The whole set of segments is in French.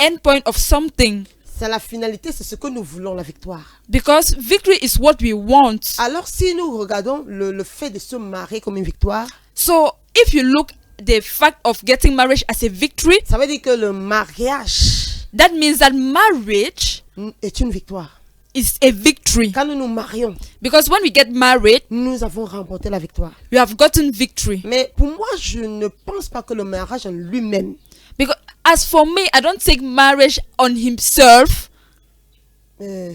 end point of something. C'est la finalité, c'est ce que nous voulons, la victoire. Because victory is what we want. Alors si nous regardons le fait de se marier comme une victoire, So if you look the fact of getting married as a victory, ça veut dire que le mariage that means that marriage est une victoire. is a victory. Quand nous nous marions, Because when we get married, nous avons remporté la victoire. we have gotten victory. Mais pour moi, je ne pense pas que le mariage en lui-même Because as for me, I don't think marriage on himself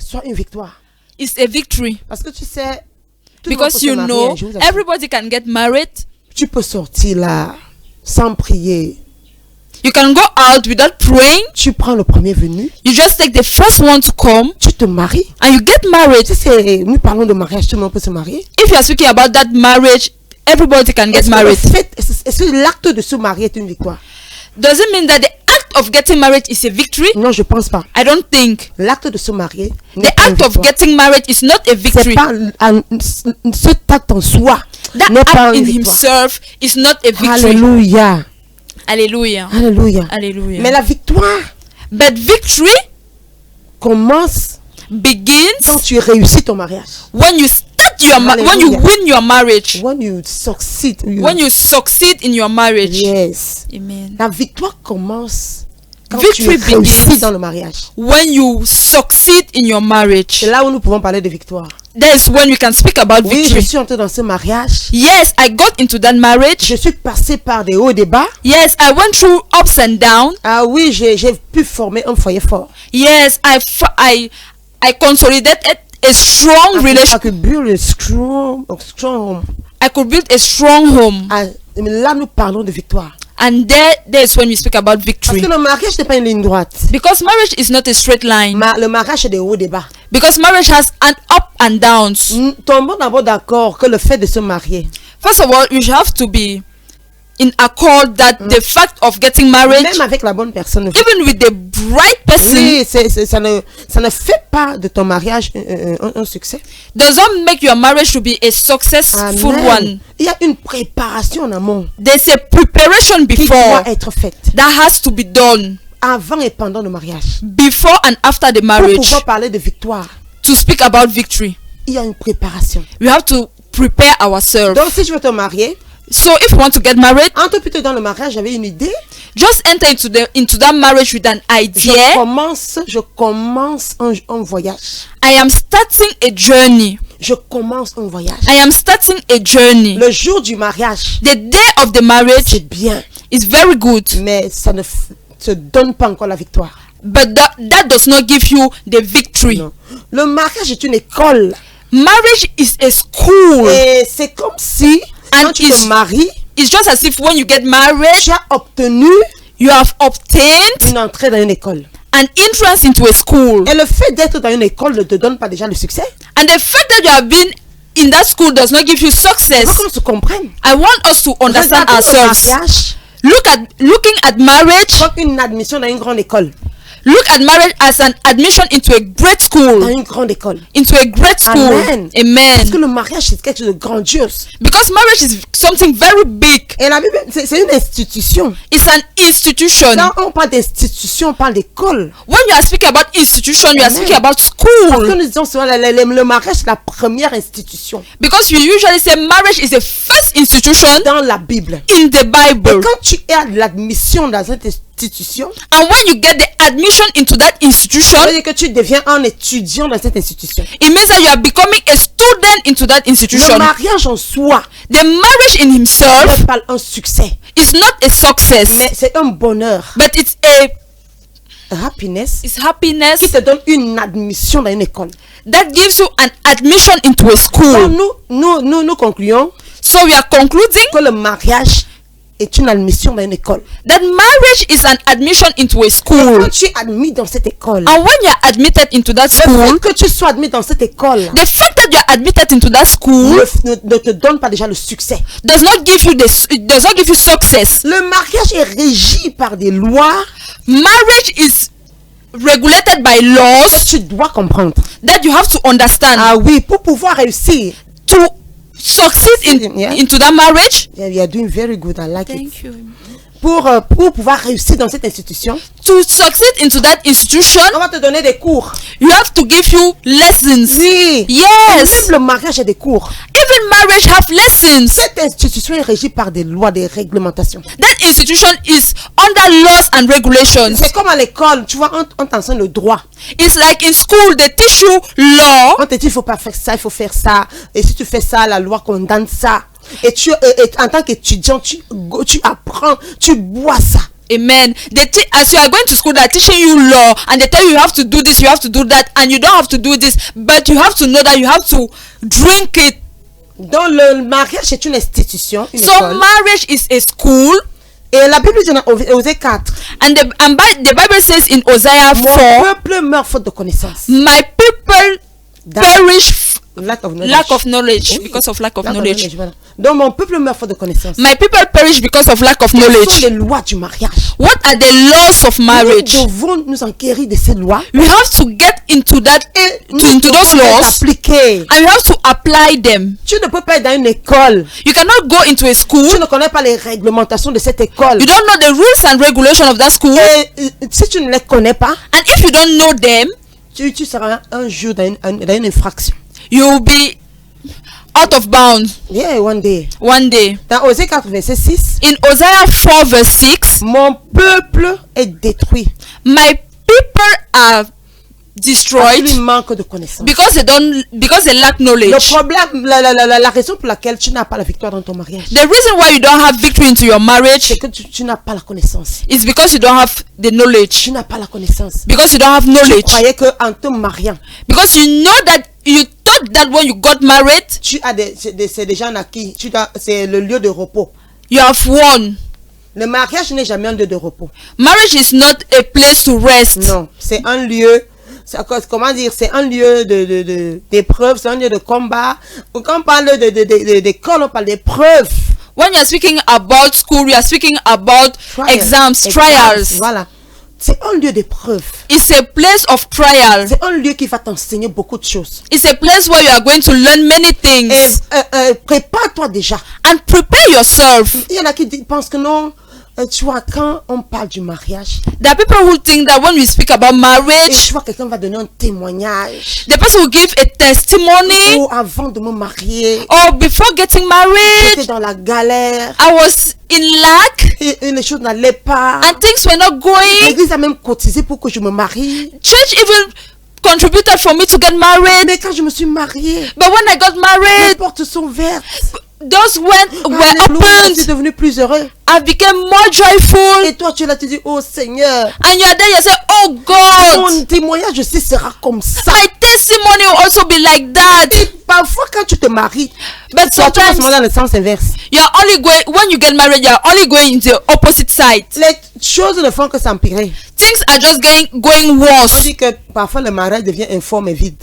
soit une victoire. is a victory. Parce que tu sais, tout le monde peut Because se you marier know, un jour, ça se- everybody can get married. tu peux sortir là sans prier. You can go out without praying. Tu prends le premier venu, You just take the first one to come tu te maries. and you get married. Tu sais, nous parlons de mariage, tout le monde peut se marier. If you are speaking about that marriage, everybody can get Est-ce que married. est-ce que l'acte de se marier est une victoire? Does it mean that the act of getting married is a victory? Non, je pense pas. I don't think. L'acte de se marier The n'est pas une act of victoire. getting married is not a C'est victory. pas cet acte en soi That n'est pas act in une victoire. himself is not a victory. Alléluia. Hallelujah. Alléluia. Hallelujah. Mais la victoire But victory commence quand begins tu réussis ton mariage. when you start your when you Hallelujah. win your marriage. When you succeed. When you succeed in your marriage. Yes. Amen. La victoire commence quand Victory tu réussis begins dans le mariage. when you succeed in your marriage. C'est là où nous pouvons parler de victoire. That is when we can speak about Oui, je victory. suis entrée dans ce mariage. Yes, I got into that marriage. Je suis passée par des hauts et des bas. Yes, I went through ups and downs. Ah oui, j'ai pu former un foyer fort. Yes, I consolidated a strong I relation. could build a strong home. I could build a strong home. Ah, mais là, nous parlons de victoire. And there is when we speak about Parce victory. que le mariage n'est pas une ligne droite. Because marriage is not a straight line. Le mariage est des hauts et des bas. Because marriage has an up and downs. Tombons d'abord d'accord que le fait de se marier, First of all, you have to be in accord that the fact of getting married, même avec la bonne personne, even with the right person, oui, ça ne fait pas de ton mariage un succès. does not make your marriage to be a successful Amen. one. Il y a une préparation en amont There's a preparation qui before doit être faite that has to be done avant et pendant le mariage. before and after the Pour marriage pouvoir parler de victoire, to speak about victory. il y a une préparation. We have to prepare ourselves. Donc si je veux te marier, So if you want to get married, entre plutôt dans le mariage, j'avais une idée. just enter into that marriage with an Je idea. commence un voyage. I am starting a journey. Je commence un voyage. I am starting a journey. Le jour du mariage, The day of the marriage c'est bien, is very good, mais ça ne te donne pas encore la victoire. but that does not give you the victory. Non. Le mariage est une école. Marriage is a school. Et c'est comme si, quand tu te maries, It's just as if when you get married, tu as obtenu you have obtained une entrée dans une école. an entrance into a school. Et le fait d'être dans une école ne te donne pas déjà le succès. And the fact that you have been in that school does not give you Il faut success. qu'on se comprenne. I want us to understand Regardons le ourselves. mariage Looking at marriage, comme une admission dans une grande école. look at marriage as an admission into a great Dans school. une grande école. Into a great school. Amen. Parce Amen. que le mariage, c'est quelque chose de grandiose. Because marriage is something very big. Et la Bible, c'est une institution. It's an institution. Quand on parle d'institution, on parle d'école. When you are speaking about institution, you are Amen. speaking about Parce que school. nous disons souvent, le mariage, c'est la première institution Because we usually say marriage is the first institution dans la Bible. in the Et Bible. quand tu es à l'admission dans cette institution, And when you get the admission into that institution, ça veut dire que tu deviens un étudiant dans cette institution. it means that you are becoming a student into that Le institution. mariage en soi The marriage in himself n'est pas un succès, is not a success, mais c'est un bonheur, but it's happiness, qui happiness te donne une admission dans une école. that gives you an admission into a Donc school. nous concluons So we are concluding que le mariage est une admission dans une école. that marriage is an admission into a school. Quand tu es admis dans cette école, And when you are admitted into that le school, fait que tu sois admis dans cette école the fact that you are admitted into that school ne te donne pas déjà le succès. does not give you success. Le mariage est régi par des lois Marriage is regulated by laws que tu dois comprendre. that you have to understand. Ah oui, pour pouvoir réussir. To succeed Yeah. into that marriage. Yeah, you are doing very good. I like it. you. pour pouvoir réussir dans cette institution, to succeed into that institution, on va te donner des cours. you have to give you lessons. Oui. Yes. Même le mariage a des cours. Even marriage have lessons. Cette institution est régie par des lois, des réglementations. That institution is under laws and regulations. C'est comme à l'école, tu vois, on t'enseigne le droit. It's like in school, they teach you law. On te dit, il faut pas faire ça, il faut faire ça. Et si tu fais ça, la loi condamne ça. Et en tant qu'étudiant, tu apprends, tu bois ça. Amen. As you are going to school, they're teaching you law, and they tell you have to do this, you have to do that, and you don't have to do this, but you have to know that you have to drink it. Donc le mariage est une institution, une So école. marriage is a school, Et la Bible dit dans Osée 4, and the Bible says in Hosea mon 4, peuple meurt faute de connaissance. my people perish Lack of knowledge. lack of knowledge Oui. because of lack of Lack of knowledge. voilà. Donc mon peuple meurt faute de connaissance. My people perish because of lack of Quelles sont knowledge. les lois du mariage? What are the laws of marriage? Nous devons nous enquérir de ces lois. We have to get into that, into those devons les laws, appliquer. and we have to apply them. Tu ne peux pas être dans une école. You cannot go into a school. Tu ne connais pas les réglementations de cette école. You don't know the rules and regulations of that school, Et si tu ne les connais pas, and if you don't know them, tu seras un jour dans une infraction. you will be out of bounds Yeah, one day. one day. Dans Osée 4, verset 6, In Hosea 4 verse 6, mon peuple est détruit. my people are Parce destroyed qu'il manque de connaissances. because they lack Le knowledge. problème, la raison pour laquelle tu n'as pas la victoire dans ton mariage, The reason why you don't have victory into your marriage c'est que tu n'as pas la connaissance. is because you don't have the knowledge. Tu n'as pas la connaissance. Because you don't have Tu knowledge. croyais qu'en te mariant, Because you know that you thought that when you got married, tu as c'est des gens à qui c'est le lieu de repos. you have won. Le mariage n'est jamais un lieu de repos. Marriage is not a place to rest. Non, c'est un lieu, comment dire, c'est un lieu d'épreuve, c'est un lieu de combat. Quand on parle d'école, on parle d'épreuve. When you're speaking about school, you are speaking about exams, trials. Voilà. C'est un lieu d'épreuve. It's a place of trial. C'est un lieu qui va t'enseigner beaucoup de choses. It's a place where you are going to learn many things. Et prépare-toi déjà. And prepare yourself. Il y en a qui pensent que non, tu vois, quand on parle du mariage, There are people who think that when we speak about et marriage, tu vois, quelqu'un va donner un témoignage. the person will give a testimony. Oh, avant de me marier, Or before getting j'étais married, dans la galère, I was in lack et les choses n'allaient pas. and things were not going. L'église a même cotisé pour que je me marie. Church even contributed for me to get married. Mais quand je me suis mariée, But when I got les married, portes sont vertes. those were Alléluia, je suis opened. devenu plus heureux. I became more joyful. Et toi, tu es là, tu dis, oh Seigneur, And you're there, you say, oh God, mon témoignage aussi sera comme ça. my testimony will also be like that. Et parfois, quand tu te maries, But toi, tu vas sometimes dans le sens inverse. you're only going, when you get married, you're only going in the opposite side. Les choses ne font que s'empirer. Things are just going On worse. dit que parfois le mariage devient informe et vide.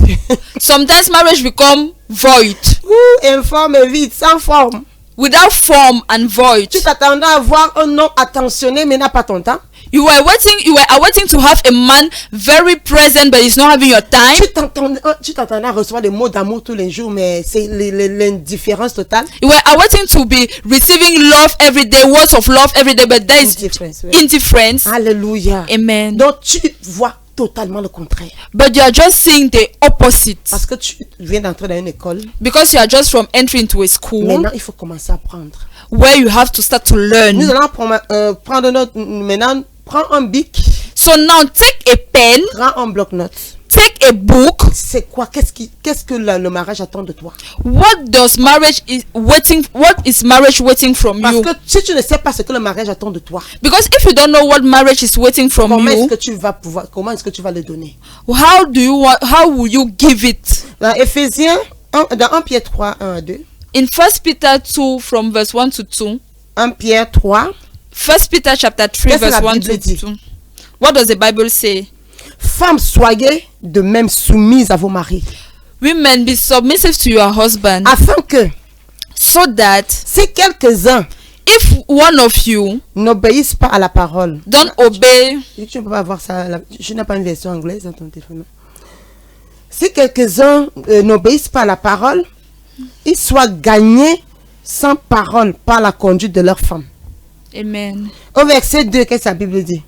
Sometimes marriage become void, Ouh, informe et vide, sans forme. without form and void. Tu t'attendais à avoir un homme attentionné, mais n'a pas ton temps. You were waiting to have a man very present, but he's not having your time. Tu t'attendais à recevoir des mots d'amour tous les jours, mais c'est l'indifférence totale. You were waiting to be receiving love every day, words of love every day, but there is Indifference, oui. indifference. Alléluia. Amen. Donc tu vois totalement le contraire. But you are just seeing the opposite. Parce que tu viens d'entrer dans une école. Because you are just from entering into a school Maintenant, il faut commencer à apprendre. where you have to start to Nous learn. allons prendre notre... Maintenant, prends un bic, So now take a pen, prends un bloc-notes. take a book. C'est quoi? Qu'est-ce que le mariage attend de toi? What is marriage waiting from Parce you? que si tu ne sais pas ce que le mariage attend de toi, Because if you don't know what marriage is waiting from comment est-ce you, que comment est-ce que tu vas le donner? how will you give it? Dans Éphésiens, dans 1 Pierre 3, 1 à 2, In 1 Peter 2 from verse 1 to 2, 1 Pierre 3, 1 Peter chapter 3 Qu'est-ce que verse la 1 Bible to dit? 2. What does the Bible say? femmes, soyez de même soumises à vos maris, Women, be submissive to your husband, afin que so that si quelques-uns if one of you n'obéissent pas à la parole, don't obey, tu ne peux pas avoir ça, je n'ai pas une version anglaise dans ton téléphone. Si quelques-uns n'obéissent pas à la parole, ils soient gagnés sans parole par la conduite de leur femme. Amen. Au verset 2, qu'est-ce que la Bible dit?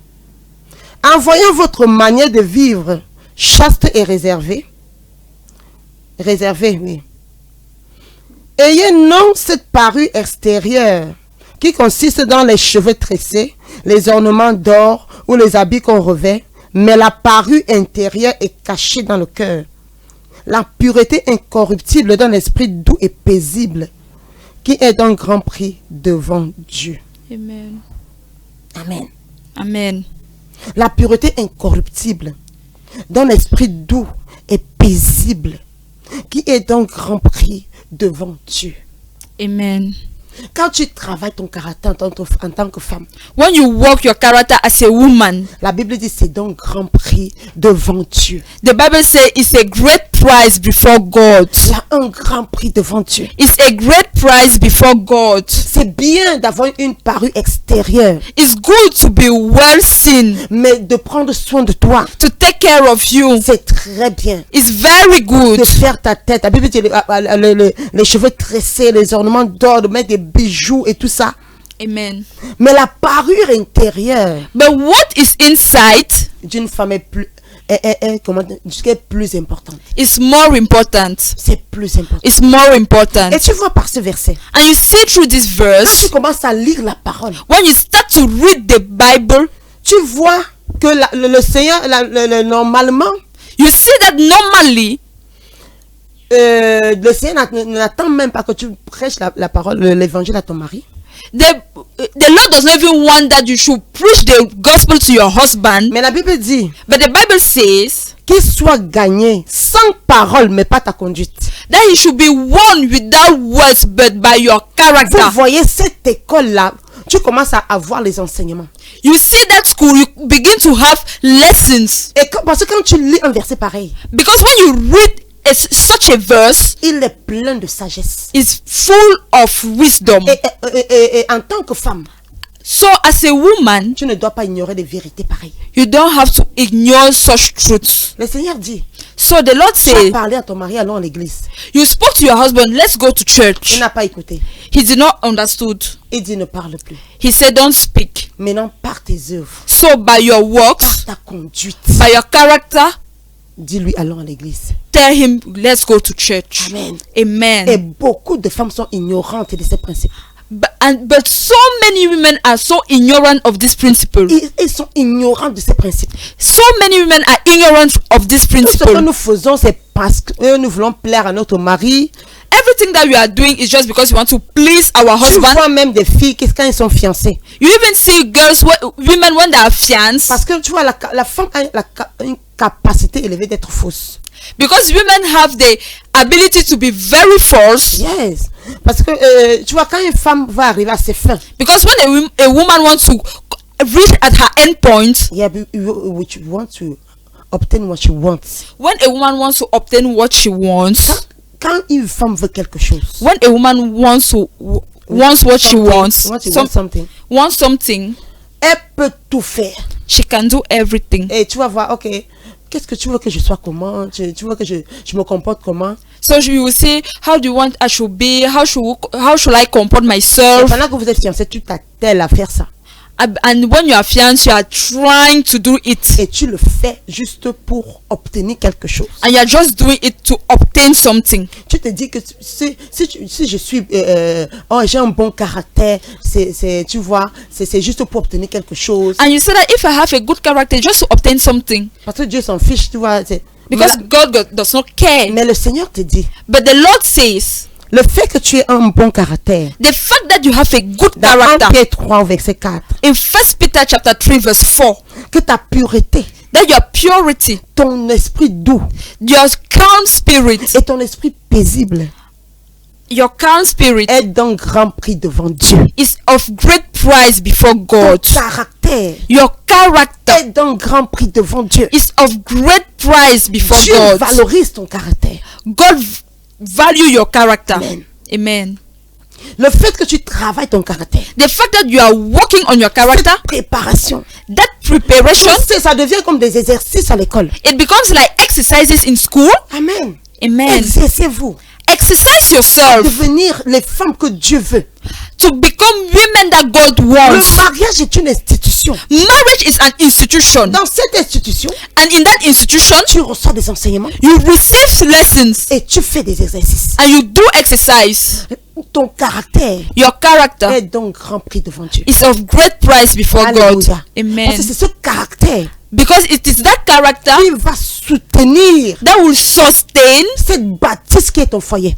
En voyant votre manière de vivre chaste et réservée, oui. Ayez non cette parure extérieure qui consiste dans les cheveux tressés, les ornements d'or ou les habits qu'on revêt, mais la parure intérieure est cachée dans le cœur. La pureté incorruptible d'un esprit doux et paisible qui est d'un grand prix devant Dieu. Amen. Amen. Amen. La pureté incorruptible d'un esprit doux et paisible qui est d'un grand prix devant Dieu. Amen. Quand tu travailles ton caractère en tant que femme, When you work your character as a woman, la Bible dit c'est d'un grand prix devant Dieu. the Bible says it's a great prize before God. Il y a un grand prix devant Dieu. It's a great prize before God. C'est bien d'avoir une parure extérieure, It's good to be well seen, mais de prendre soin de toi, to take care of you. c'est très bien. It's very good. De faire ta tête. La Bible dit les cheveux tressés, les ornements d'or, de mettre des bijoux et tout ça. Amen. Mais la parure intérieure But what is inside d'une femme est plus, plus importante. is more important. C'est plus important. It's more important. Et tu vois par ce verset, And you see through this quand verse, tu commences à lire la parole, when you start to read the Bible, tu vois que le Seigneur, normalement, you see that normally le Seigneur n'attend même pas que tu prêches la parole, l'évangile à ton mari. the Lord does not even want that you should preach the gospel to your husband. Mais la Bible dit But the Bible says qu'il soit gagné sans parole, mais pas ta conduite. that he should be won without words but by your Vous character. voyez cette école-là, tu commences à avoir les enseignements. You see that school, you begin to have lessons. Et parce que quand tu lis un verset pareil, Because when you read such a verse, il est plein de sagesse. it's full of wisdom. Et en tant que femme, So as a woman, tu ne dois pas ignorer des vérités pareilles. you don't have to ignore such truths. Le Seigneur dit, So the Lord tu as said, parlé à ton mari, allons à l'église. you spoke to your husband, let's go to Il church. n'a pas écouté. He did not understood. Il dit, ne parle plus. He said, don't speak. Maintenant, par tes œuvres, So by your par works, ta conduite, by your character, dis-lui, allons à l'église. tell him, let's go to church. Amen. Amen. Et beaucoup de femmes sont ignorantes de ces principes. But so many women are so ignorant of this principle. Ils sont ignorants de ces principes. So many women are ignorant of this Tout ce que principle. nous faisons, c'est parce que nous voulons plaire à notre mari. Everything that we are doing is just because we want to please our Tu husband. vois même des filles quand elles sont fiancées. You even see girls, women when they are fiancés, Parce que tu vois, la femme a une capacité élevée d'être fausse. because women have the ability to be very false. Yes. Parce que tu vois, quand une femme va arriver à ses fins, Because when a woman wants to reach at her end point, yeah, which want to obtain what she wants. when a woman wants to obtain what she wants, Quand une femme veut quelque chose, when a woman wants what she wants, wants something, elle peut tout faire. she can do everything. Et tu vas voir, ok, qu'est-ce que tu veux que je sois comment? Tu veux que je me comporte comment? So you will say, how do you want I should be? How should I comport Et myself? pendant que vous êtes fiancés, tu t'attelles à faire ça. And when you are fiancé, you are trying to do it, Et tu le fais juste pour obtenir quelque chose. and you are just doing it to obtain something. Tu te dis que si je suis j'ai un bon caractère, tu vois, c'est juste pour obtenir quelque chose. And you say that if I have a good character, just to obtain something, Parce que Dieu s'en fiche, tu vois. because God does not care. Mais le Seigneur te dit, But the Lord says, le fait que tu aies un bon caractère, the fact that you have a good dans 1 character, Pierre 3 au verset 4, in 1 Peter chapter 3 verse 4, que ta pureté, that your purity, ton esprit doux your calm spirit, et ton esprit paisible est d'un grand prix devant Dieu. is of great price before Ton God. caractère Your character est d'un grand prix devant Dieu. is of great price before Dieu God. valorise ton caractère. God value your character. Amen. Amen. Le fait que tu travailles ton caractère, The fact that you are working on your character, cette préparation, that preparation, ça devient comme des exercices à l'école. it becomes like exercises in school. Amen. Amen. Exercez-vous. exercise yourself devenir les femmes que Dieu veut. to become women that God Le wants. mariage est une institution. Marriage is an institution, Dans cette institution, and in that institution, tu reçois des enseignements you receive lessons et tu fais des exercices. and you do exercise. Ton caractère Your character est donc grand prix devant Dieu. is of great price before God. Alléluia. Amen. Parce que c'est ce caractère Because it is that character qui va soutenir that will sustain cette bâtisse qui est ton foyer.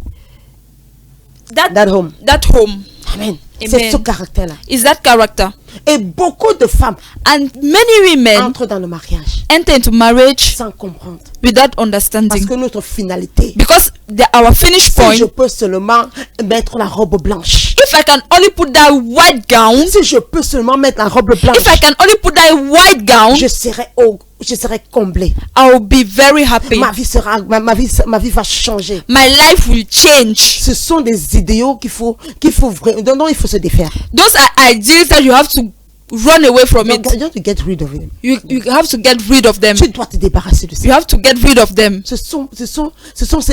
That home. that home. Amen. Amen. C'est ce caractère-là. Is that character. Et beaucoup de femmes And many women entrent dans le mariage enter into marriage sans comprendre. without Parce understanding. que notre finalité, Because our finish si point, je peux seulement mettre la robe blanche, if I can only put that white gown, si je peux seulement mettre la robe blanche, if I can only put that white gown, je serai comblée. I will be very happy. Ma vie va changer. My life will change. Ce sont des idéaux dont il faut se défaire. Those are ideas that you have to run away from Donc, it. you have to get rid of them. You have to get rid of them. Tu dois te débarrasser de You ça. have to get rid of them. C'est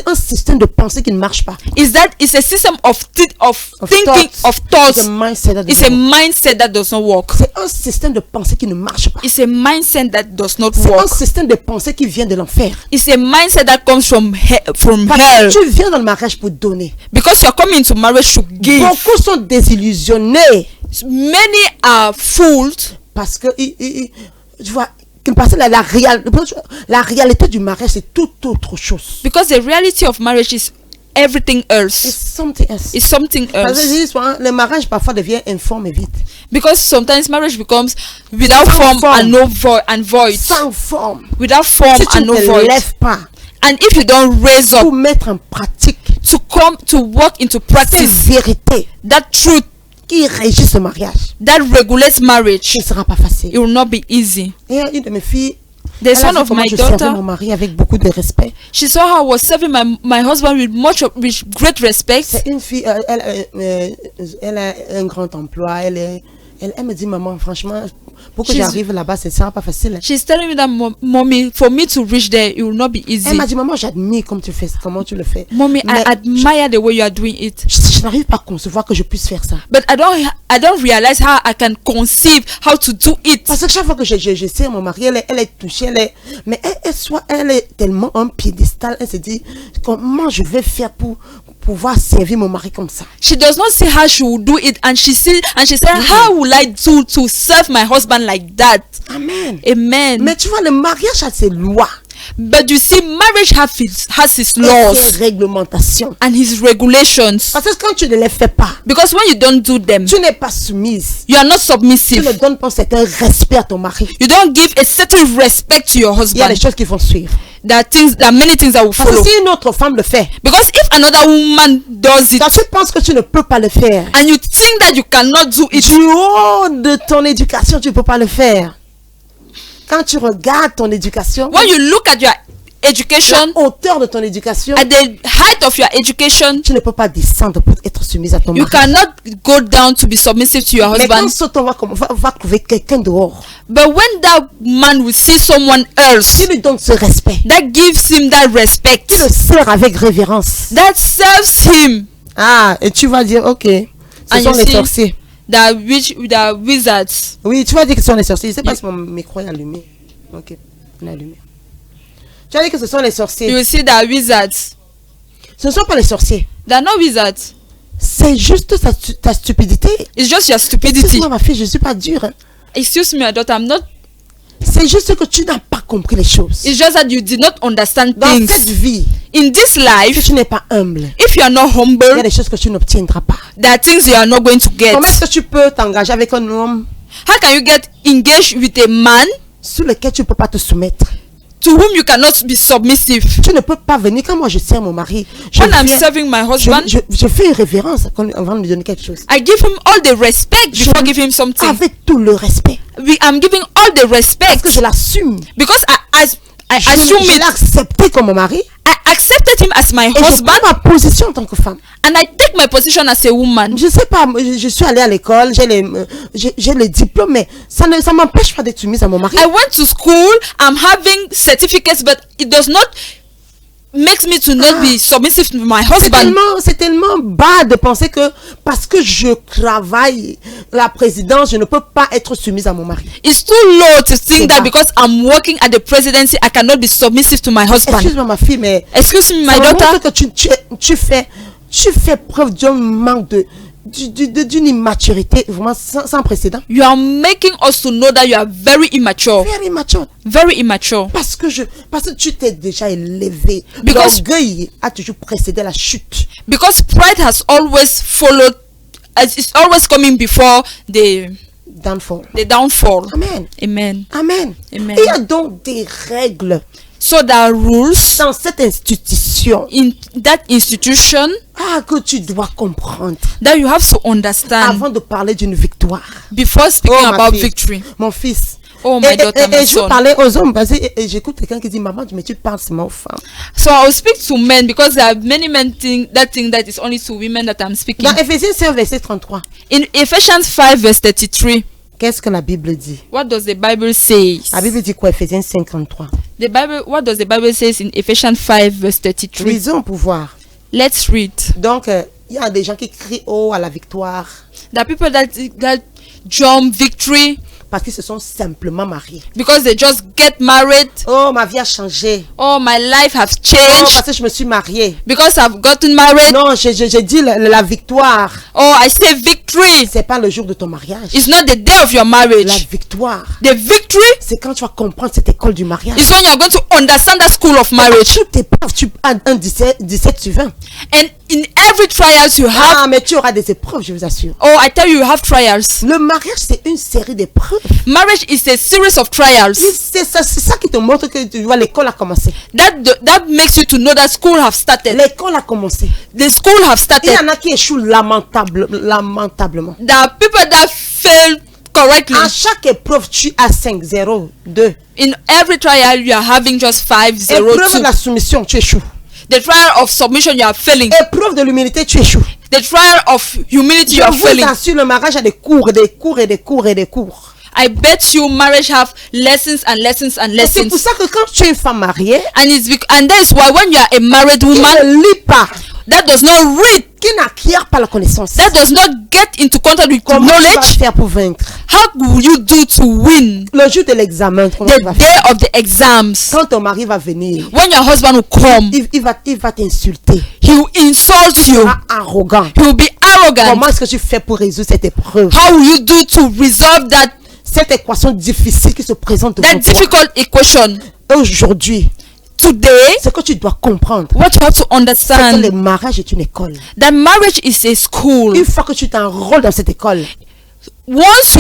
un système de pensée qui ne marche pas. It's a system of thinking, thoughts. of thoughts. It's a mindset that It's a doesn't work. mindset that does not work. C'est un système de pensée qui ne marche pas. It's a mindset that does not C'est un work. système de pensée qui vient de l'enfer. It's a mindset that comes from Parce hell. que tu viens dans le mariage pour donner. Because you're coming into marriage to give. Beaucoup sont désillusionnés Many are fooled parce que tu vois, parce que la réalité du mariage c'est tout autre chose. because the reality of marriage is everything It's else. something else. It's something Parce que else. le mariage parfois devient informe et vite. Because sometimes marriage becomes without Sans form forme. and void. Sans forme. Without form Si tu and ne no te void. lèves pas And if you don't raise up pour mettre en pratique to come to work into ces practice vérités that truth qui régissent le mariage, that regulates marriage, ce ne sera pas facile. it will not be easy. Et une de mes filles, The elle a son vu of comment my je servais mon daughter, mari avec beaucoup de respect. she saw how I was serving my husband with great respect. C'est une fille, elle a un grand emploi, elle me dit, maman, franchement, pour que She's- j'arrive là-bas, ce ne sera pas facile. She's telling me that, mommy, for me to reach there, it will not be easy. Elle m'a dit, maman, j'admire comment tu le fais. Mommy, Mais I admire the way you are doing it. je n'arrive pas à concevoir que je puisse faire ça. But I don't realize how I can conceive how to do it. Parce que chaque fois que je sais mon mari, elle est touchée, mais elle est tellement un piédestal, elle se dit, comment je vais faire pour pouvoir servir mon mari comme ça. She does not see how she will do it, and she said, how will I do to serve my husband like that? Amen. Amen. Mais tu vois, le mariage a ses lois, But you see, marriage has its et laws ses réglementations. and his regulations. Parce que quand tu ne les fais pas, Because when you don't do them, tu n'es pas soumise. you are not Tu ne submissive. donnes pas un certain respect à ton mari. You don't give a certain respect to your Il y a des husband. choses qui vont suivre. There are many things that will Parce follow. que si une autre femme le fait, Because if another woman does it quand tu penses que tu ne peux pas le faire, and you think that you cannot do it, du haut de ton éducation, tu ne peux pas le faire. Quand tu regardes ton éducation, when you look at your la education, hauteur de ton éducation, at the height of your education, tu ne peux pas descendre pour être soumise à ton you mari. cannot go down to be submissive to your Mais quand husband. Satan va trouver quelqu'un dehors, But when that man will see someone else tu lui donnes ce respect, that gives him that respect, tu le sers avec révérence. that serves him, Ah, et tu vas dire, ok, ce And sont you les see- sorciers. the wizards. Oui, tu vas dire que ce sont les sorciers. Je sais pas si mon micro est allumé. Ok, on est allumé. Tu vas dire que ce sont les You sorciers. will see that wizards. Ce ne sont pas les sorciers. They are not wizards. C'est juste ta stupidité. It's just your stupidity. Excuse-moi, ma fille, je ne suis pas dure. Hein. Excuse me, my daughter. I'm not. C'est juste que tu n'as pas compris les choses. It's just that you did not understand Dans cette things. vie, In this si life, tu n'es pas humble, if you are not il y a humble, des choses que tu n'obtiendras pas. there are things you are not going to get. Comment est-ce que tu peux t'engager avec un homme How can you get engaged with a man sur lequel tu ne peux pas te soumettre? to whom you cannot be submissive? Tu ne peux pas venir. Quand moi je sers mon mari, When I'm serving my husband, je fais une révérence avant de lui donner quelque chose. I give him all the respect before giving him something. Avec tout le respect. I'm giving all the respect Parce que je l'assume. because I assume Je l'ai it. accepté comme mon mari. I accepted him as my Et je husband, prends ma position en tant que femme. and I take my position as a woman. Je sais pas, je suis allée à l'école, j'ai les diplômes, mais ça m'empêche pas d'être soumise à mon mari. I went to school, I'm having certificates, but it does not makes me to not be submissive to my husband. C'est tellement bas de penser que parce que je travaille la présidence, je ne peux pas être soumise à mon mari. It's too low to think that bas. because I'm working at the presidency, I cannot be submissive to my husband. Excuse-moi ma fille, mais Excuse me, my ça me daughter. montre que tu fais preuve d'un manque d'une immaturité vraiment sans précédent. You are making us to know that you are very immature. Very immature. Very immature. Parce que tu t'es déjà élevé. Because- L'orgueil a toujours précédé la chute. Because pride has always followed, it's always coming before the downfall. Amen. Amen. Amen. Amen. Il y a donc des règles So there are rules dans cette institution in that institution que tu dois comprendre that you have to understand avant de parler d'une victoire. before speaking ma about fille, victory. Mon fils. Oh, my daughter, my et je son. parlais aux hommes parce que j'écoute quelqu'un qui dit maman, mais tu parles seulement aux femmes. So I will speak to men because there are many men think that is only to women that I'm speaking. Dans Éphésiens 5 verset 33, In Ephesians 5 verse 33, qu'est-ce que la Bible dit? what does the Bible say? La Bible dit quoi? Éphésiens 5 33. What does the Bible say in Ephesians 5 verse 33? Lisons pour voir. Let's read. Donc, il y a des gens qui crient oh à la victoire The people that jump victory parce qu'ils se sont simplement mariés. because they just get married. Oh, ma vie a changé. Oh, my life has Oh, changed parce que je me suis mariée. because I've gotten married. Non, j'ai dit la victoire. Oh, I say victory. C'est pas le jour de ton mariage. It's not the day of your La marriage. victoire, The victory c'est quand tu vas comprendre cette école du mariage. is when you're going to understand that school of marriage. Toutes épreuves, tu as un 17 sur 20. And in every trials you have, Ah, mais tu auras des épreuves, je vous assure. oh, I tell you, you have trials. Le mariage, c'est une série d'épreuves. Marriage is a series of trials. C'est ça qui te montre que tu vois, l'école a commencé. That makes you to know that school have started. L'école a commencé. The school have Il y started. en a qui échouent lamentablement. There are people that fail correctly. À chaque épreuve, tu as 5, 0, 2. In every trial, you are having just 5, 0, Épreuve de 2. la soumission, tu échoues. The trial of submission, you are failing. Épreuve de l'humilité, tu échoues. The trial of humility, Je you are vous failing. assure, le mariage a des cours, des cours. I bet you marriage have lessons and lessons and Et c'est pour lessons. ça que quand tu es une femme mariée, And that is why when you are a married qui woman ne lit pas, that does not read, qui n'acquiert pas la connaissance, that does not get into contact with comment tu vas knowledge, faire pour vaincre? how will you do to win Le jour de l'examen, comment tu the vas day faire? of the exams? Quand ton mari va venir, When your husband will come, il va t'insulter. he will insult Il you. sera arrogant. He will be arrogant. Comment est-ce que tu fais pour résoudre cette épreuve? How will you do to resolve Cette équation difficile qui se présente devant that toi. difficult equation? Aujourd'hui, Today, ce que tu dois comprendre, what you have to c'est que le understand mariage est une école. that marriage is a school. Une fois que tu t'enrôles dans cette école, Once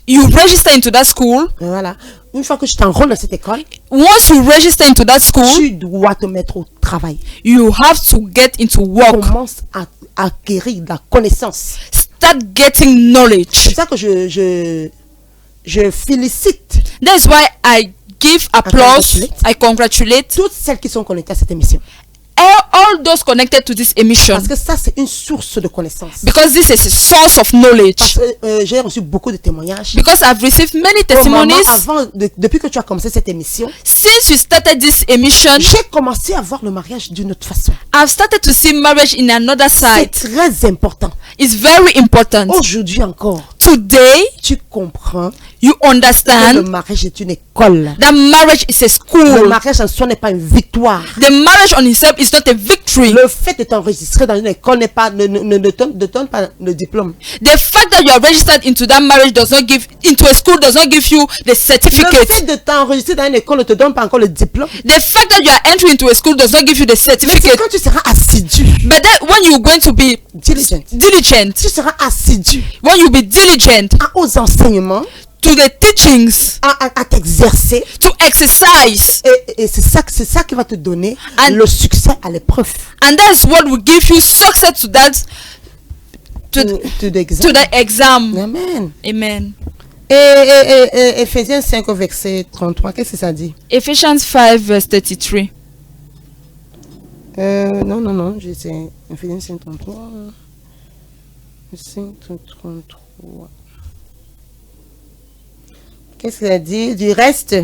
you register into that school, voilà. Une fois que tu t'enrôles dans cette école, once you register into that school, tu dois te mettre au travail. you have to get into work. Commence à acquérir de la connaissance. Start getting knowledge. C'est ça que je félicite That's why I give applause. congratulate. I congratulate toutes celles qui sont connectées à cette émission. all those connected to this emission Parce que ça, c'est une source de connaissance. because this is a source of knowledge. Parce que j'ai reçu beaucoup de témoignages. Because I've received many Oh, maman, testimonies. depuis que tu as commencé cette émission, Since you started this emission, j'ai commencé à voir le mariage d'une autre façon. I've started to see marriage in another C'est side. très important. It's very important. Aujourd'hui encore, Today, tu comprends you que le understand mariage est une école. that marriage is a Le school. mariage en soi n'est pas une victoire. The marriage on itself is not a victory. Le fait de t'enregistrer dans une école n'est pas, ne donne pas le diplôme. The fact that you are registered into that marriage does not give into a school does not give you the Le certificate. fait de t'enregistrer dans une école ne te donne pas encore le diplôme. The fact that you are entering into a school does not give you the Mais c'est certificate. quand tu seras assidu, But then when you're going to be diligent, diligent, tu seras assidu when you be diligent aux enseignements, to the teachings, à t'exercer. to exercise, Et c'est ça qui va te donner And- le succès à l'épreuve. and that's what will give you success to that To the exam. Amen. Amen. Et Éphésiens 5 verset 33, qu'est-ce que ça dit? Ephesians 5 verse 33. Non, c'est Ephésiens 5, 33. 5, 33. Qu'est-ce que ça dit? Du reste,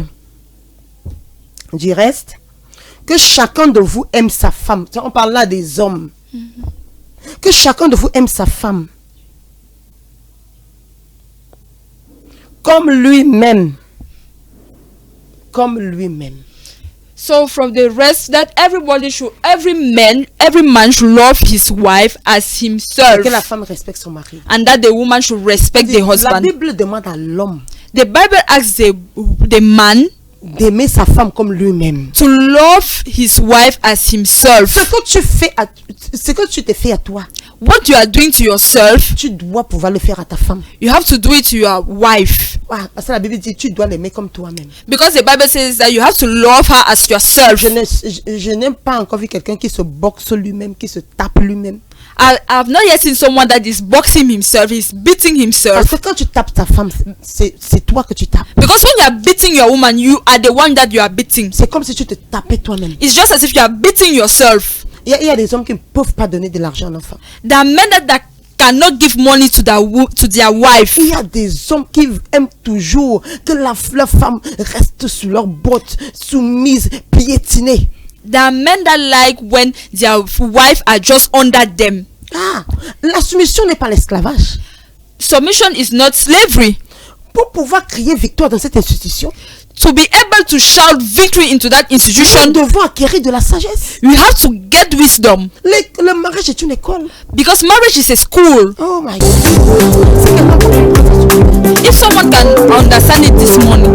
Que chacun de vous aime sa femme. On parle là des hommes. Que chacun de vous aime sa femme. Comme lui-même. Comme lui-même. So from the rest, that every man should love his wife as himself, Que la femme respecte son mari. and that the woman should respect the La husband. Bible demande à l'homme The Bible asks the man d'aimer sa femme comme lui-même. to love his wife as himself. Ce que tu te fais à toi, What you are doing to yourself, tu dois pouvoir le faire à ta femme. you have to do it to your wife, Parce que la Bible dit tu dois l'aimer comme toi-même. because the Bible says that you have to love her as yourself. Je n'ai pas encore vu quelqu'un qui se boxe lui-même, qui se tape lui-même. I've not yet seen someone that is boxing himself, he's beating Parce himself. que quand tu tapes ta femme, c'est toi que tu tapes. Because when you are beating your woman, you are the one that you are beating. C'est comme si tu te tapais toi-même. It's just as if you are beating yourself. Il y a des hommes qui ne peuvent pas donner de l'argent à l'enfant. There are men that cannot give money to their wife. Il y a des hommes qui aiment toujours que leur femme reste sur leurs bottes, soumise, piétinée. There are men that like when their wife are just under them. La soumission n'est pas l'esclavage. Submission is not slavery. Pour pouvoir crier victoire dans cette institution, To be able to shout victory into that nous institution, devons acquérir de la sagesse. you have to get wisdom, Le mariage est une école. because marriage is a school. Oh my God. C'est quelqu'un qui comprend. If someone can understand it this morning,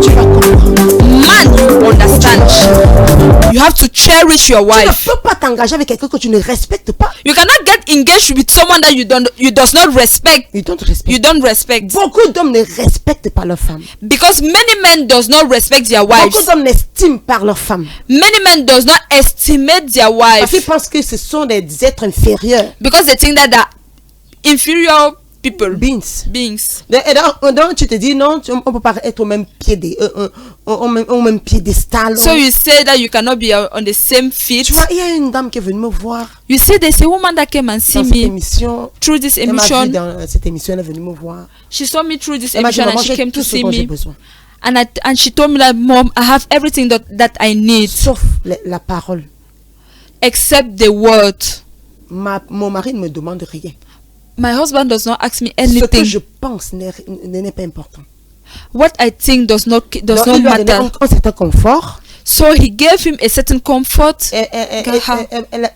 Tu vas comprendre. man, you understand. You have to cherish your Tu ne wife. peux pas t'engager avec quelqu'un que tu ne respectes pas. You cannot get engaged with someone that you does not respect. Ils don't respect. You don't respect, Beaucoup d'hommes ne respectent pas leur femme. because many men does not respect their Beaucoup wives. d'hommes n'estiment pas leur femme. Many men does not estimate their Parce qu'ils wife, pensent que ce sont des êtres inférieurs. because they think that they're inferior people, Beings. beings. Et donc tu te dis non, on ne peut pas être au même pied au même piédestal. So you say that you cannot be on the same feet. Tu vois, il y a une dame qui est venue me voir You say there's a woman that came and see dans cette me émission. through this Elle m'a vu emission. dans cette émission, elle est venue me voir. She saw me through this Elle m'a dit, emission, maman, and she j'ai came to tout ce see dont j'ai me, besoin. and she told me that, Mom, I have everything that I need Sauf la parole. except the word. Mon mari ne me demande rien. My husband does not ask me Ce que anything. je pense n'est pas important. What I think does not Donc, il lui a donné matter. un certain confort. So he gave him a certain comfort.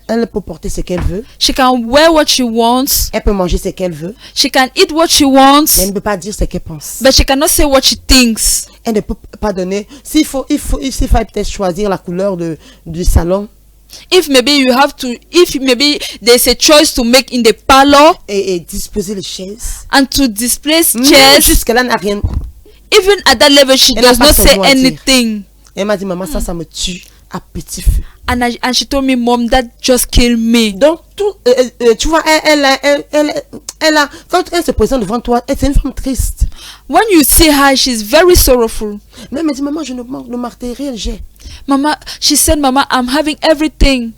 Elle peut porter ce qu'elle veut. She can wear what she wants. Elle peut manger ce qu'elle veut. She can eat what she Mais wants, elle ne peut pas dire ce qu'elle pense. but she cannot say what she thinks. Elle ne peut pas donner. S'il faut peut-être choisir la couleur du salon If maybe there's a choice to make in the parlor et disposer les chaises. and to display Même chairs, jusque-là, elle n'a rien. even at that level, she Elle n'a does pas not son say mot à dire. anything. Elle m'a dit, maman, ça me tue à petit feu. And she told me, Mom, that just killed me. Donc, tu vois, elle a, quand elle se présente devant toi, c'est une femme triste. When you see her, she's very sorrowful. Mais elle me dit, maman, je ne manque le matériel, j'ai. Mama, she said, Mama, I'm having everything,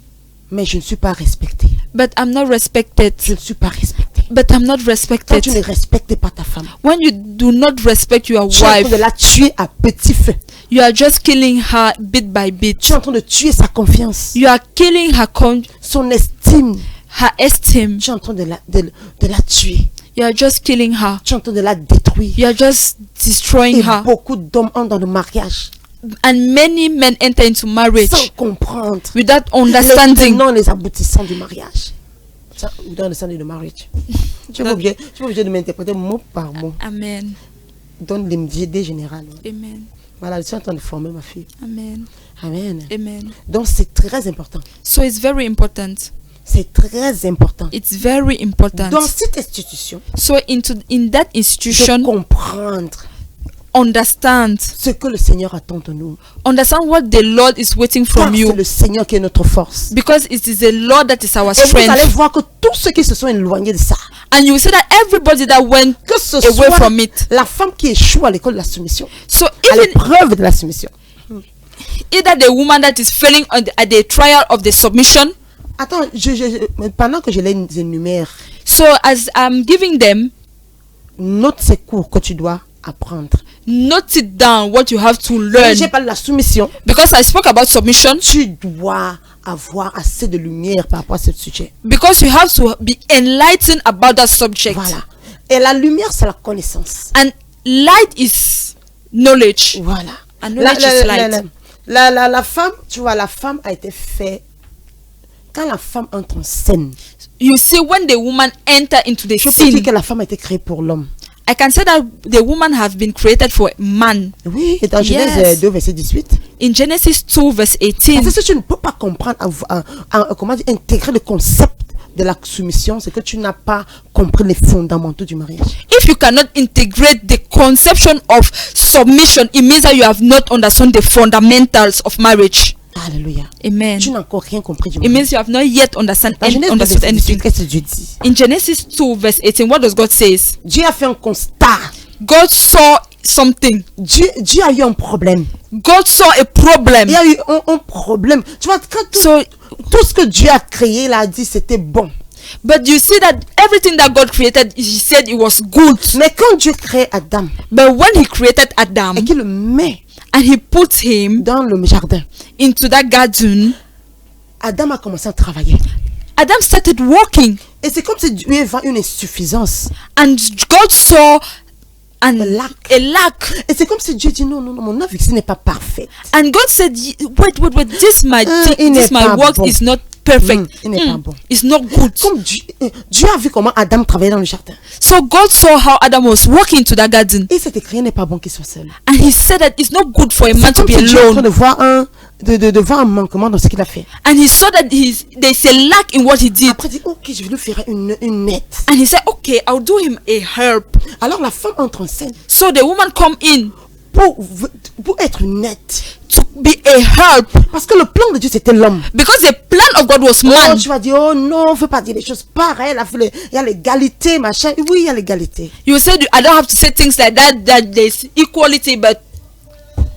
Mais je ne suis pas respectée. but I'm not respected. Je ne suis pas respectée. But I'm not Quand respected. tu ne respectes pas ta femme, When you do not respect your tu es en train wife, de la tuer à petit feu. you are just killing her bit by bit. Tu es en train de tuer sa confiance, You are killing son estime. her esteem. Tu es en train de la tuer. You are just killing her. Tu es en train de la détruire. You are just destroying Et her. beaucoup d'hommes entrent dans le mariage And many men enter into marriage sans comprendre without les understanding. tenants, les aboutissants du mariage. Ça, we don't understand the marriage. Tu es obligé de m'interpréter mot par mot. Amen. Donne l'idée générale. Amen. Voilà, je suis en train de former ma fille. Amen. Amen. Amen. Donc c'est très important. So it's very important. C'est très important. It's very important. Dans cette institution, So in that de institution, comprendre understand ce que le Seigneur attend de nous. what the Lord is waiting Car from c'est you, le Seigneur qui est notre force. because it is the Lord that is our Et vous allez strength. voir que tous ceux qui se sont éloignés de ça, And you will see that everybody that went que ce away soit from it. la femme qui échoue à l'école de la soumission, So à even l'épreuve de la soumission. either the woman that is failing at the trial of the submission. Attends, pendant que je les énumère, So as I'm giving them, note ces cours que tu dois apprendre. note it down what you have to learn. J'ai parlé de la soumission. Because I spoke about submission. Tu dois avoir assez de lumière par rapport à ce sujet. Because you have to be enlightened about that subject. Voilà. Et la lumière, c'est la connaissance. And light is knowledge. Voilà. And knowledge is light. La femme, tu vois, la femme a été faite. Quand la femme entre en scène, You see, when the woman enter into the je peux dire scene, que la femme a été créée pour l'homme. I can say that the woman has been created for man. Oui, et dans Genèse Yes. 2, verset 18. In Genesis 2 verse 18, Parce que si tu ne peux pas comprendre, comment dire, intégrer le concept de la soumission, c'est que tu n'as pas compris les fondamentaux du mariage. if you cannot integrate the conception of submission, it means that you have not understood the fundamentals of marriage. Alléluia. Amen. Tu n'as encore rien compris du It mariage. means you have not yet understood Dans Genèse 2, understood verset 18, anything. qu'est-ce que Dieu dit? In Genesis 2 verse 18, what does God say? Dieu a fait un constat. God saw something. Dieu a eu un problème. God saw a problem. Il y a eu un problème. Tu vois, quand tout ce que Dieu a créé, il a dit c'était bon. But you see that everything that God created, he said it was good. Mais quand Dieu crée Adam But when he created Adam et qu'il le met and he put him dans le jardin, into that garden, Adam a commencé à travailler. Adam started working, Et c'est comme si Dieu voit une insuffisance. and God saw A lack. a lack. Et c'est comme si Dieu dit non, mon œuvre ici n'est pas parfaite. And God said, wait, this my il n'est this my pas work bon. is not perfect. Il n'est pas bon. It's not good. Comme Dieu a vu comment Adam travaillait dans le jardin. So God saw how Adam was walking to that garden, Et cet écrit n'est pas bon qu'il soit seul. and he said that it's not good for a man C'est to comme be si Dieu est en train alone. de voir de voir un manquement dans ce qu'il a fait. And he saw that there's a lack in what he did. Après il dit ok, je vais lui faire une nette. And he said, okay, I'll do him a help. Alors la femme entre en scène So the woman come in pour être une nette. to be a help, Parce que le plan de Dieu c'était l'homme. because the plan of God was Oh, man. tu vas dire, oh non, on ne veut pas dire les choses pareilles. Il y a l'égalité, machin. Oui, il y a l'égalité. You said I don't have to say things like that there's equality, but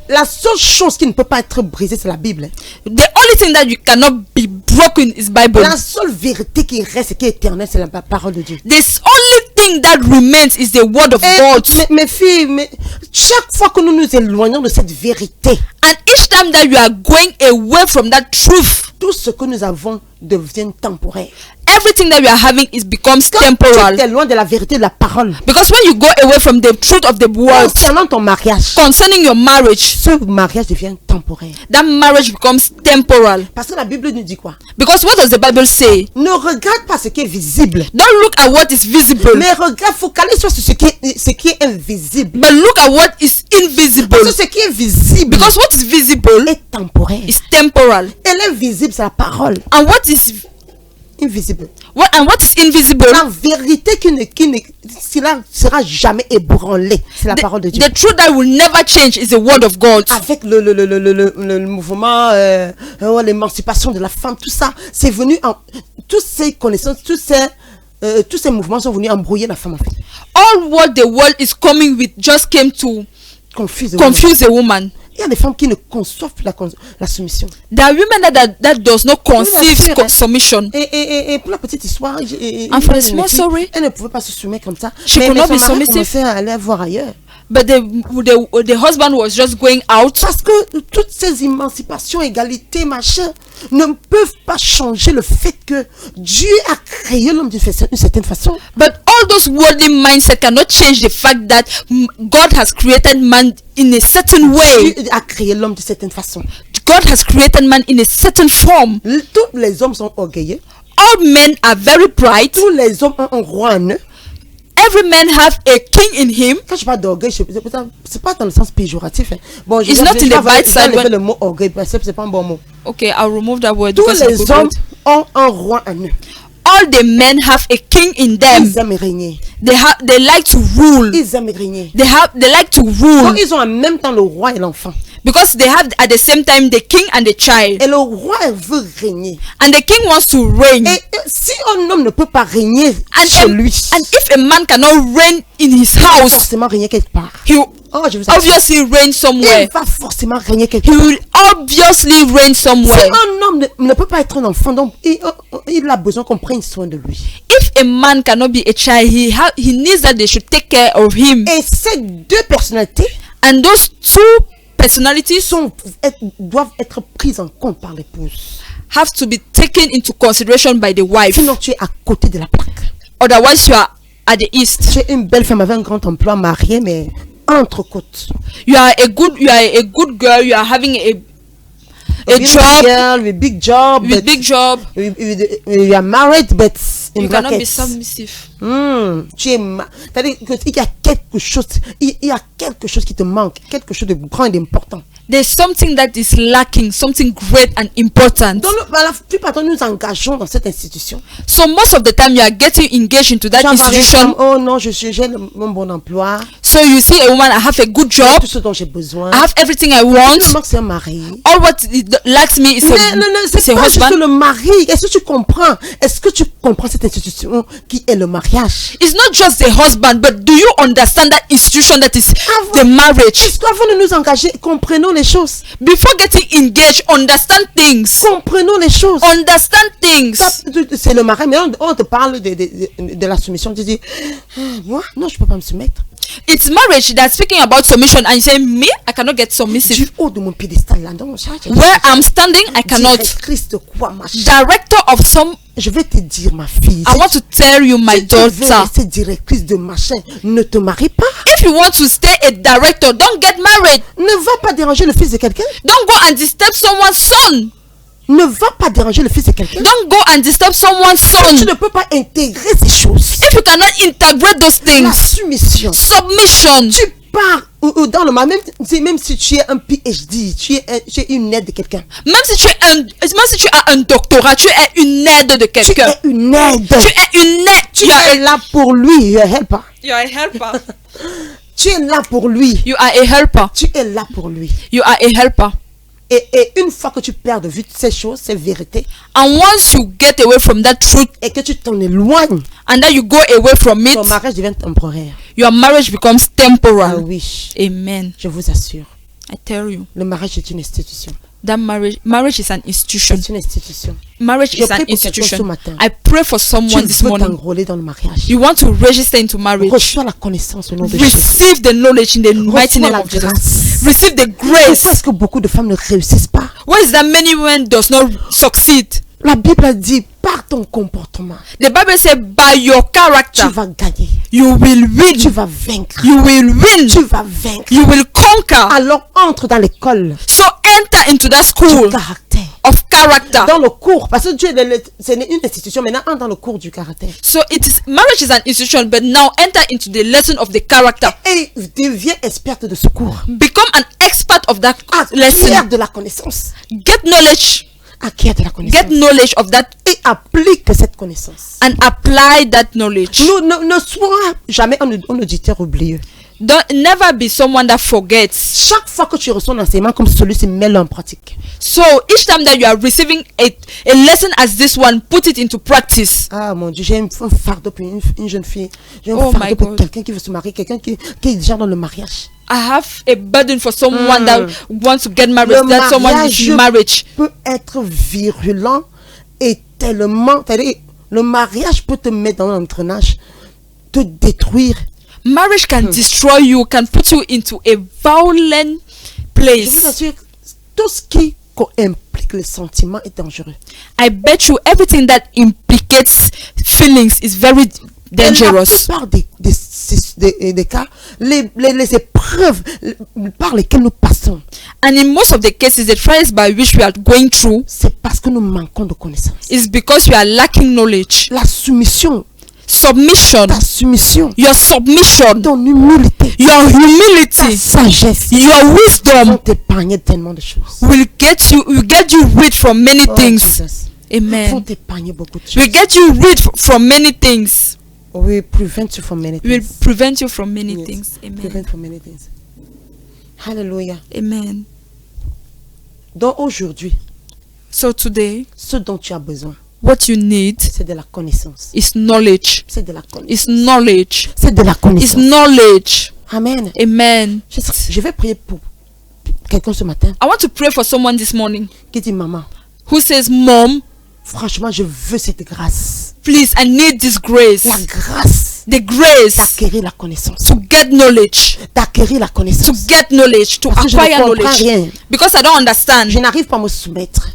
La seule chose qui ne peut pas être brisée, c'est la Bible. the only thing that you cannot be broken is Bible. La seule vérité qui reste et qui est éternelle, c'est la parole de Dieu. This only thing that remains is the word of God. Mes filles, chaque fois que nous nous éloignons de cette vérité, And each time that you are going away from that truth, tout ce que nous avons devient temporaire. everything that you are having becomes Quand tu temporal. es loin de la vérité de la parole, Because when you go away from the truth of the word concernant ton mariage, concerning your marriage, ce mariage devient temporaire. that marriage becomes temporal. Parce que la Bible nous dit quoi? Because what does the Bible say? Ne regarde pas ce qui est visible, Don't look at what is visible, mais regarde, focalise-toi sur ce qui est invisible. but look at what is invisible. Parce que ce qui est visible Because what is visible est temporaire. is temporal. Et l'invisible, c'est la parole. And what is Invisible. what is invisible? La vérité qui sera jamais ébranlée, c'est la parole de Dieu. The truth that will never change is the word of God. Avec le mouvement, l'émancipation de la femme, tout ça, c'est venu toutes ces connaissances, tous ces mouvements sont venus embrouiller la femme en fait. All what the world is coming with just came to Confuse. confuse a woman. Il y a des femmes qui ne conçoivent plus la soumission. There are women that does not conceive submission. Et pour la petite histoire, And for the small story, elle ne pouvait pas se soumettre comme ça. she Mais could not son be mari submissive. commençait à aller voir ailleurs. But the husband was just going out. Parce que toutes ces émancipations, égalité, machin, ne peuvent pas changer le fait que Dieu a créé l'homme d'une certaine façon. But all those worldly mindset cannot change the fact that God has created man in a certain way. Dieu a créé l'homme d'une certaine façon. God has created man in a certain form. Tous les hommes sont orgueilleux. All men are very bright. Tous les hommes ont un roi en eux. Every man have a king in him. Quand je parle d'orgueil, c'est pas dans le sens péjoratif. Hein. Bon, It's not in the bad side when- le mot orgueil, parce que c'est pas un bon mot. Okay, I'll remove that word. Tous because it's a les good hommes word. ont un roi en eux. All the men have a king in them. Ils aiment régner. They like to rule. Ils aiment régner. They like to Donc, rule ils ont en même temps le roi et l'enfant. because they have at the same time the king and the child. Et le roi veut régner. And the king wants to reign. Et si un homme ne peut pas régner And, chez lui, and if a man cannot reign in his house, forcément régner quelque part. he will Oh, je vous assure. obviously reign somewhere. Il va forcément régner quelque He part. will obviously reign Si somewhere. un homme ne peut pas être un enfant, donc il a besoin qu'on prenne soin de lui. If a man cannot be a child, he needs that they should take care of him. Et ces deux personnalités And those two personalities doivent être prises en compte par l'épouse. have to be taken into consideration by the wife. Sinon, tu es à côté de la plaque. Otherwise, you are at the east. Tu es une belle femme avec un grand emploi, mariée, mais entre côtes. You are a good girl. You are having a job, girl with big job. with big job. You are married, but in You cannot be brackets. submissive. C'est-à-dire qu'il y a quelque chose, il y a quelque chose qui te manque, quelque chose de grand et d'important. There's something that is lacking, something great and important. La plupart de nous nous engageons dans cette institution. So most of the time you are getting engaged into that institution. Oh non, j'ai mon bon emploi. So you see a woman, I have a good J'ai job, tout ce dont j'ai besoin. I have everything I Il me want. manque, c'est un mari. All what it lacks me is Non, a c'est pas juste husband. le mari. Est-ce que tu comprends? Est-ce que tu comprends cette institution qui est le mariage? It's not just the husband, but do you understand that institution that is the marriage? Est-ce qu'avant de nous engager, comprenons les choses. Before getting engaged, understand things. Comprenons les choses. Understand things. C'est le mari, mais on te parle de la soumission. Tu dis, moi, non, je peux pas me soumettre. It's marriage that's speaking about submission, and you say, me, I cannot get submissive. Du haut de mon piédestal là, non, Where I'm standing, I cannot. Directrice de quoi, machin. Director of some. Je vais te dire, ma fille. I want to tell you, my Si tu veux daughter. rester directrice de machin, ne te marie pas. If you want to stay a director, don't get married. Ne va pas déranger le fils de quelqu'un. Don't go and disturb someone's son. Ne va pas déranger le fils de quelqu'un. Don't go and disturb someone's Si son. tu ne peux pas intégrer ces choses, If you cannot integrate those la things, soumission, submission. tu pars dans le mal, même si tu es un PhD, tu es une aide de quelqu'un. Même si tu as un doctorat, tu es une aide de Tu quelqu'un. es une aide. Tu es une aide. Tu es là pour lui. You are a helper. You are a helper. Tu es là pour lui. You are a helper. Tu es là pour lui. You are a helper. Et une fois que tu perds de vue ces choses, ces vérités, And once you get away from that truth et que tu t'en éloignes, and that you go away from it, ton mariage devient temporaire. your marriage becomes Ah temporal. oui, Amen. je vous assure, I tell you, le mariage est une institution. that marriage is an institution. C'est une institution. Marriage Je is prie an pour quelqu'un ce institution. matin. I pray for Tu someone this veux morning. t'enrôler dans le mariage. You want to register into marriage. Reçois la connaissance au nom de Jésus. Receive the knowledge in the mighty Reçois name la of Jesus. grâce. Receive the Pourquoi grace. est-ce que beaucoup de femmes ne réussissent pas? Why is that many women does not succeed? La Bible dit, par ton comportement, The Bible says, by your tu character, vas gagner. you will Tu win. vas vaincre. You will win. Tu vas vaincre. You will conquer. Alors entre dans l'école So enter into that du school caractère. of character. Dans le cours, parce que Dieu c'est une institution, maintenant entre dans le cours du caractère. So marriage is an institution, but now enter into the lesson of the character. Et deviens experte de ce cours. Become an expert of that lesson. Acquiert de la connaissance. Get knowledge. Acquiert de la Get connaissance. knowledge of that Et applique cette connaissance. and apply that knowledge. Ne sois jamais un auditeur oublieux. Don't never be someone that forgets. Chaque fois que tu reçois un enseignement comme celui-ci, mets-le en pratique. So each time that you are receiving a lesson as this one, put it into practice. Ah mon Dieu, j'ai un fardeau pour une jeune fille. J'ai un Oh my fardeau pour God. quelqu'un qui veut se marier, quelqu'un qui est déjà dans le mariage. I have a burden for someone that wants to get married. Le That someone mariage is in marriage. peut être virulent et tellement... C'est-à-dire, le mariage peut te mettre dans l'engrenage, te détruire. Marriage can destroy you, can put you into a violent Je vous place. assure, tout ce qui implique les sentiments est dangereux. I bet you everything that implicates feelings is very dangerous. Et la plupart des cas, les épreuves par lesquelles nous passons, And in most of the cases, the trials by which we are going through c'est parce que nous manquons de connaissances. is because we are lacking knowledge. La soumission, Submission, ta soumission, your submission, ton humilité, your ta humility, sagesse your vont wisdom t'épargner tellement de choses. will get you rid from many Oh, things. Jesus. Vont Amen. t'épargner beaucoup de Will choses. get you rid from many things. We prevent you from many Will things. prevent you from many Yes. things. Amen. Prevent from many things. Hallelujah. Amen. Donc aujourd'hui, So today, ce dont tu as besoin, what you need c'est de la connaissance. is knowledge. C'est de la connaissance. Is knowledge. C'est de la Is connaissance. knowledge. Amen. Amen. Je vais prier pour quelqu'un ce matin I want to pray for someone this morning qui dit, maman, who says, Mom, franchement, je veux cette grâce. please, I need this grace. La grâce the grace d'acquérir la connaissance. to get knowledge, D'acquérir la to connaissance. get knowledge, to Parce que je ne acquire comprends knowledge. rien. Because I don't understand. Je n'arrive pas à me soumettre.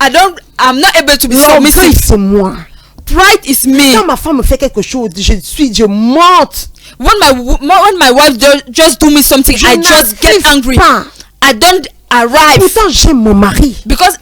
I'm not able to be L'orgueil, submissive. c'est moi. Pride is me. Quand ma femme me fait quelque chose, je monte. When my wife just do me something, Je I just get n'arrive angry. pas. I don't arrive. Pourtant, j'aime mon mari. Because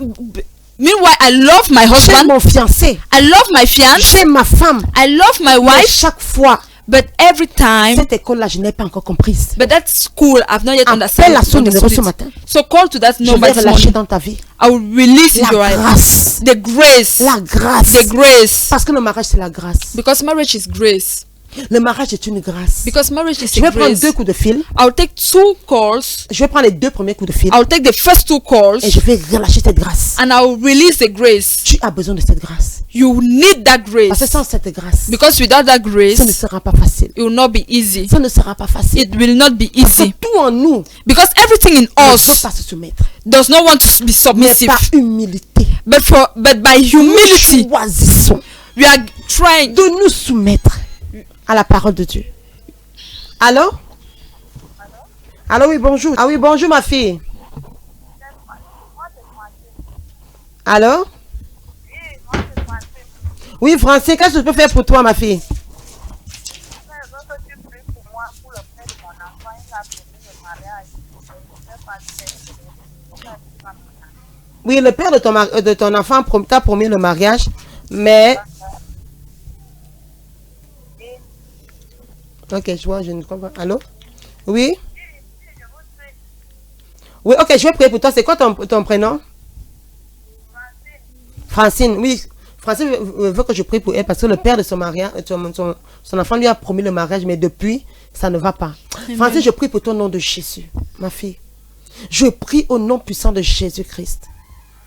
meanwhile, I love my J'aime husband. mon fiancé. I love my fiance. J'aime ma femme. I love my Mais wife. chaque fois, But every time, cette école-là, je n'ai pas encore comprise. but that school, I've not yet Appelle understood. à son numéro ce it. matin. So call to that Je number vais this relâcher morning. dans ta vie I will release in your la life grâce. the grace. La grâce. The grace. Parce que le mariage, c'est la grâce. Because marriage is grace. Le mariage est une grâce. Because marriage is Je vais a prendre grace. 2 coups de fil. I'll take 2 calls. Je vais prendre les 2 premiers coups de fil. I'll take the first 2 calls. Et je vais relâcher cette grâce. And I'll release the grace. Tu as besoin de cette grâce. You need that Parce que grace. sans cette grâce, Because without that ça ne grace, sera pas facile. it will not be easy. Ça ne sera pas facile. It will not be Parce que easy. tout en nous Because everything in ne veut us pas se soumettre. does not want to be Mais submissive. par humilité, But by humility, nous choisissons we are trying. de nous soumettre à la parole de Dieu. Allô? Allô, oui, bonjour. Ah oui, bonjour, ma fille. Allô? Oui, Francine, qu'est-ce que je peux faire pour toi, ma fille? Oui, le père de ton enfant t'a promis le mariage, mais... Ok, je vois, je ne comprends pas. Allô? Oui? Oui, ok, je vais prier pour toi. C'est quoi ton prénom? Francine, oui. Francine veut que je prie pour elle parce que le père de son mariage, son enfant lui a promis le mariage, mais depuis, ça ne va pas. Amen. Francine, je prie pour ton nom de Jésus, ma fille. Je prie au nom puissant de Jésus-Christ.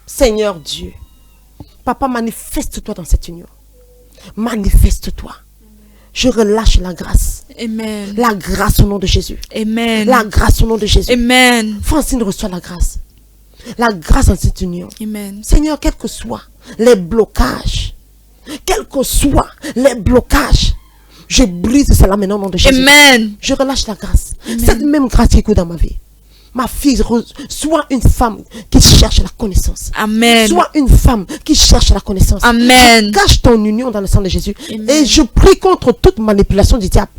Seigneur Dieu, Papa, manifeste-toi dans cette union. Manifeste-toi. Je relâche la grâce. Amen. La grâce au nom de Jésus. Amen. La grâce au nom de Jésus. Amen. Francine reçoit la grâce. La grâce dans cette union. Amen. Seigneur, quels que soient les blocages, quels que soient les blocages, je brise cela maintenant au nom de Jésus. Amen. Je relâche la grâce. Amen. Cette même grâce qui coule dans ma vie. Ma fille, sois une femme qui cherche la connaissance. Amen. Sois une femme qui cherche la connaissance. Amen. Cache ton union dans le sang de Jésus. Amen. Et je prie contre toute manipulation du diable.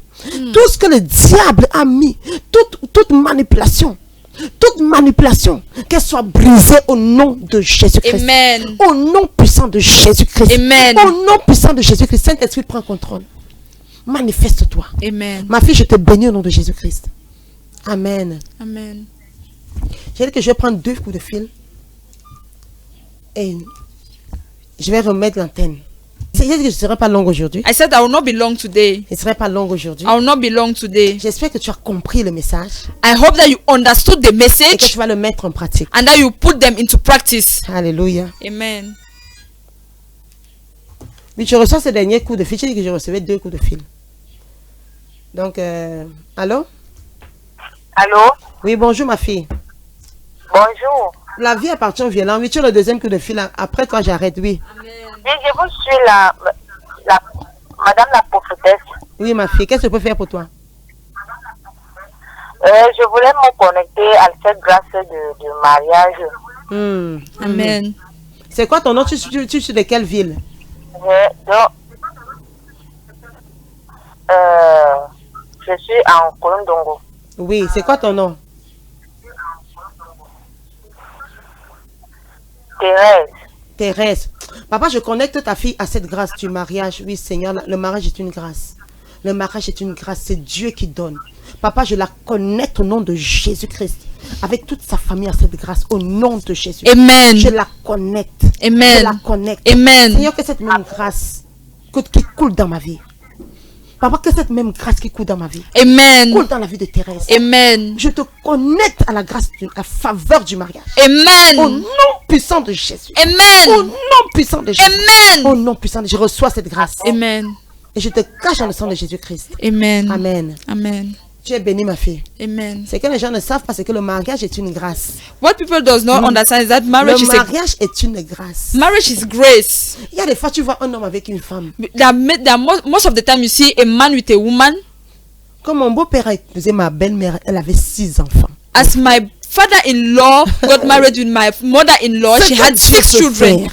Tout ce que le diable a mis, toute manipulation, qu'elle soit brisée au nom de Jésus-Christ. Amen. Au nom puissant de Jésus-Christ. Amen. Au nom puissant de Jésus-Christ. Saint-Esprit, prends contrôle. Manifeste-toi. Amen. Ma fille, je te bénis au nom de Jésus-Christ. Amen. Amen. J'ai dit que je vais prendre 2 coups de fil et je vais remettre l'antenne. J'ai dit que je ne serai pas longue aujourd'hui. I said I will not be long today. Je ne serai pas longue aujourd'hui. I will not be long today. J'espère que tu as compris le message I hope that you understood the et que message tu vas le mettre en pratique. and that you put them into practice. Alléluia. Amen. Oui, je reçois ce dernier coup de fil. J'ai dit que je recevais 2 coups de fil. Donc, allô? Allô? Oui, bonjour ma fille. Bonjour. La vie appartient au violent. Oui, tu as le deuxième coup de fil. Après toi, j'arrête, oui. Oui, je vous suis madame la prophétesse. Oui, ma fille, qu'est-ce que je peux faire pour toi? Je voulais me connecter à cette grâce de mariage. Amen. C'est quoi ton nom? Tu suis de quelle ville? Je suis en Colomdongo. Oui, c'est quoi ton nom? Thérèse. Thérèse. Papa, je connecte ta fille à cette grâce du mariage. Oui, Seigneur, le mariage est une grâce. Le mariage est une grâce, c'est Dieu qui donne. Papa, je la connecte au nom de Jésus-Christ. Avec toute sa famille à cette grâce, au nom de Jésus. Amen. Je la connecte. Amen. Je la connecte. Amen. Seigneur, que cette même grâce qui coule dans ma vie. Papa, que cette même grâce qui coule dans ma vie Amen. coule dans la vie de Thérèse. Amen. Je te connecte à la grâce, la faveur du mariage. Au Amen. nom puissant de Jésus. Au Amen. nom puissant de Jésus. Amen. Au nom puissant de Jésus. Je reçois cette grâce. Amen. Et je te cache dans le sang de Jésus-Christ. Amen. Amen. Amen. Tu es bénie, ma fille. Amen. C'est que les gens ne savent pas, c'est que le mariage est une grâce. What people does not understand is that marriage Le is a mariage est une grâce. marriage is grace. Il y a des fois, tu vois un homme avec une femme. Most of the time you see a man with a woman. Comme mon beau-père a épousé ma belle-mère, elle avait 6 enfants. As my father-in-law got married with my mother-in-law, Ce she que had Dieu 6 peut children. faire.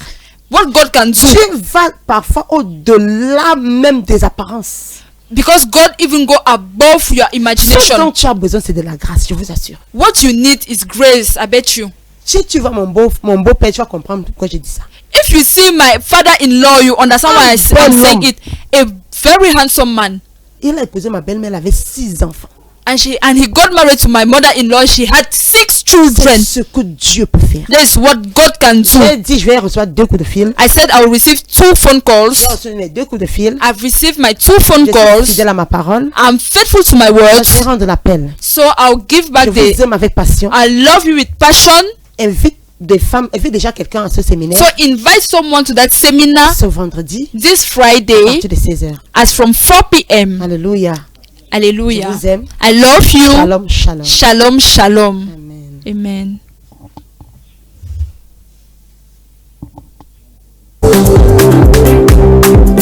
What God can do, Dieu va parfois au-delà même des apparences. because God even go above your Ce dont imagination. tu as besoin, c'est de la grâce, je vous assure. What you need is grace, I bet you. Si tu vois mon beau-père, tu vas comprendre pourquoi j'ai dit ça. If you see my father-in-law, you understand why I'm saying it. A very handsome man. Il a épousé ma belle-mère, elle avait 6 enfants. And he got married to my mother-in-law. She had 6 children. C'est ce que Dieu peut faire. That is what God can do. J'ai dit, je vais recevoir 2 coups de fil. I said I will receive 2 phone calls. J'ai reçu mes 2 coups de fil. I've received my 2 phone Je suis calls. fidèle à ma parole. I'm faithful to my Je vais words. rendre l'appel. So I'll give Je back vous aime avec passion. I love you with passion. Invite des femmes, invite déjà quelqu'un à ce séminaire. So invite someone to that seminar Ce vendredi, this à Friday partir de 16h. as from 4 p.m. Alléluia. Je Hallelujah. vous aime. I love you. Shalom, shalom. Shalom, shalom. Amen. Amen.